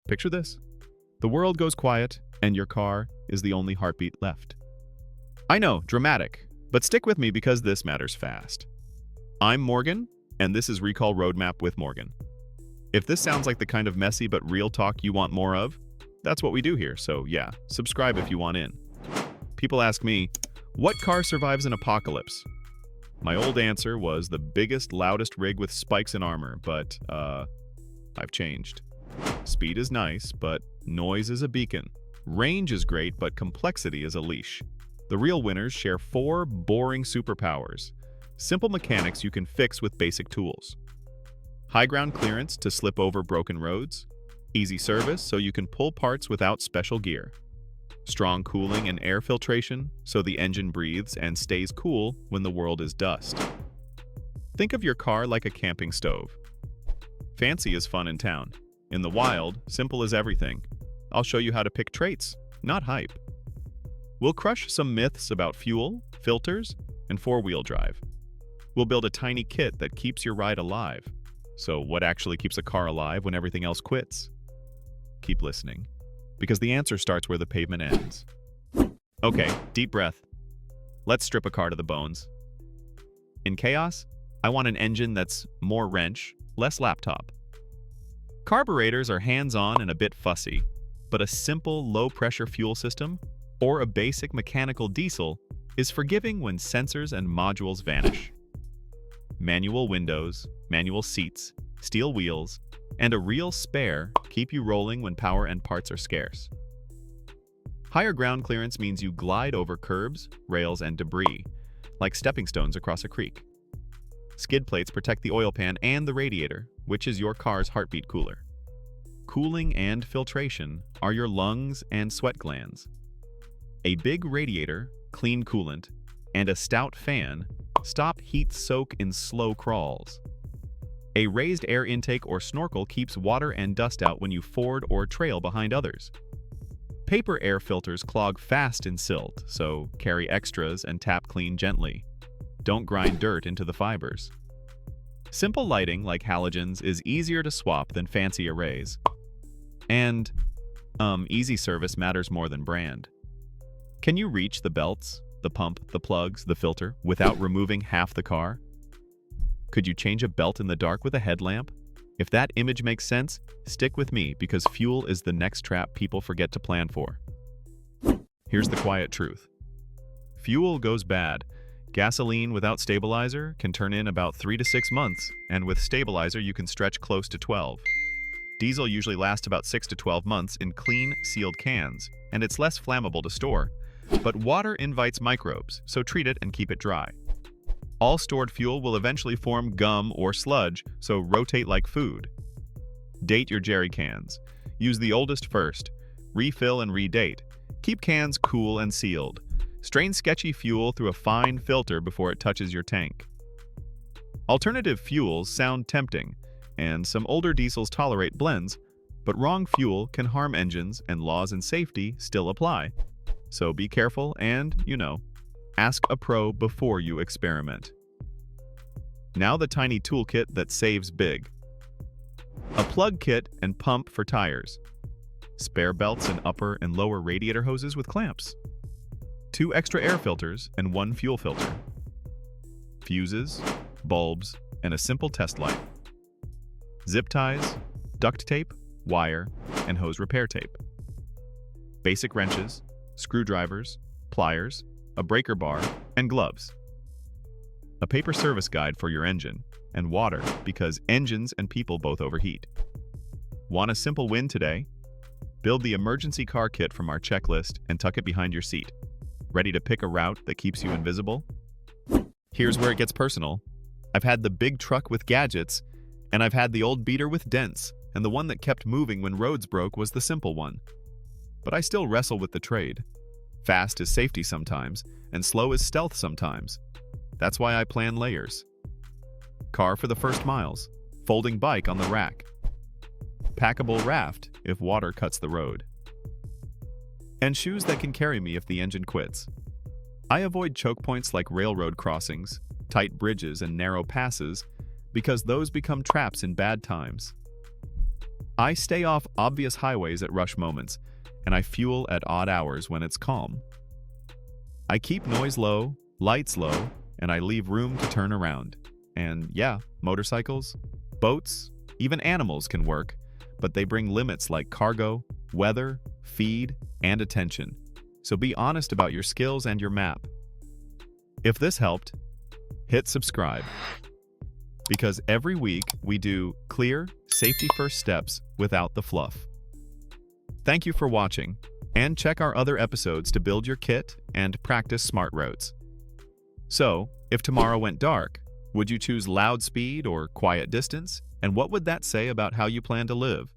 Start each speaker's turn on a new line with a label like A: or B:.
A: Picture this. The world goes quiet, and your car is the only heartbeat left. I know, dramatic, but stick with me because this matters fast. I'm Morgan, and this is Recall Roadmap with Morgan. If this sounds like the kind of messy but real talk you want more of, that's what we do here, so yeah, subscribe if you want in. People ask me, what car survives an apocalypse? My old answer was the biggest, loudest rig with spikes and armor, but, I've changed. Speed is nice, but noise is a beacon. Range is great, but complexity is a leash. The real winners share 4 boring superpowers. Simple mechanics you can fix with basic tools. High ground clearance to slip over broken roads. Easy service so you can pull parts without special gear. Strong cooling and air filtration so the engine breathes and stays cool when the world is dust. Think of your car like a camping stove. Fancy is fun in town. In the wild, simple is everything. I'll show you how to pick traits, not hype. We'll crush some myths about fuel, filters, and 4-wheel drive. We'll build a tiny kit that keeps your ride alive. So what actually keeps a car alive when everything else quits? Keep listening, because the answer starts where the pavement ends. Okay, deep breath. Let's strip a car to the bones. In chaos, I want an engine that's more wrench, less laptop. Carburetors are hands-on and a bit fussy, but a simple low-pressure fuel system or a basic mechanical diesel is forgiving when sensors and modules vanish. Manual windows, manual seats, steel wheels, and a real spare keep you rolling when power and parts are scarce. Higher ground clearance means you glide over curbs, rails, and debris, like stepping stones across a creek. Skid plates protect the oil pan and the radiator, which is your car's heartbeat cooler. Cooling and filtration are your lungs and sweat glands. A big radiator, clean coolant, and a stout fan stop heat soak in slow crawls. A raised air intake or snorkel keeps water and dust out when you ford or trail behind others. Paper air filters clog fast in silt, so carry extras and tap clean gently. Don't grind dirt into the fibers. Simple lighting like halogens is easier to swap than fancy arrays. And, easy service matters more than brand. Can you reach the belts, the pump, the plugs, the filter without removing half the car? Could you change a belt in the dark with a headlamp? If that image makes sense, stick with me because fuel is the next trap people forget to plan for. Here's the quiet truth. Fuel goes bad. Gasoline without stabilizer can turn in about 3 to 6 months, and with stabilizer you can stretch close to 12. Diesel usually lasts about 6 to 12 months in clean, sealed cans, and it's less flammable to store. But water invites microbes, so treat it and keep it dry. All stored fuel will eventually form gum or sludge, so rotate like food. Date your jerry cans. Use the oldest first. Refill and redate. Keep cans cool and sealed. Strain sketchy fuel through a fine filter before it touches your tank. Alternative fuels sound tempting, and some older diesels tolerate blends, but wrong fuel can harm engines and laws and safety still apply. So be careful and, ask a pro before you experiment. Now the tiny toolkit that saves big. A plug kit and pump for tires. Spare belts and upper and lower radiator hoses with clamps. 2 extra air filters and 1 fuel filter. Fuses, bulbs, and a simple test light. Zip ties, duct tape, wire, and hose repair tape. Basic wrenches, screwdrivers, pliers, a breaker bar, and gloves. A paper service guide for your engine, and water because engines and people both overheat. Want a simple win today? Build the emergency car kit from our checklist and tuck it behind your seat. Ready to pick a route that keeps you invisible? Here's where it gets personal. I've had the big truck with gadgets, and I've had the old beater with dents, and the one that kept moving when roads broke was the simple one. But I still wrestle with the trade. Fast is safety sometimes, and slow is stealth sometimes. That's why I plan layers. Car for the first miles, folding bike on the rack. Packable raft if water cuts the road. And shoes that can carry me if the engine quits. I avoid choke points like railroad crossings, tight bridges, and narrow passes because those become traps in bad times. I stay off obvious highways at rush moments, and I fuel at odd hours when it's calm. I keep noise low, lights low, and I leave room to turn around. And yeah, motorcycles, boats, even animals can work, but they bring limits like cargo, weather, feed, and attention. So be honest about your skills and your map. If this helped, hit subscribe. Because every week we do clear, safety-first steps without the fluff. Thank you for watching, and check our other episodes to build your kit and practice smart roads. So, if tomorrow went dark, would you choose loud speed or quiet distance? And what would that say about how you plan to live?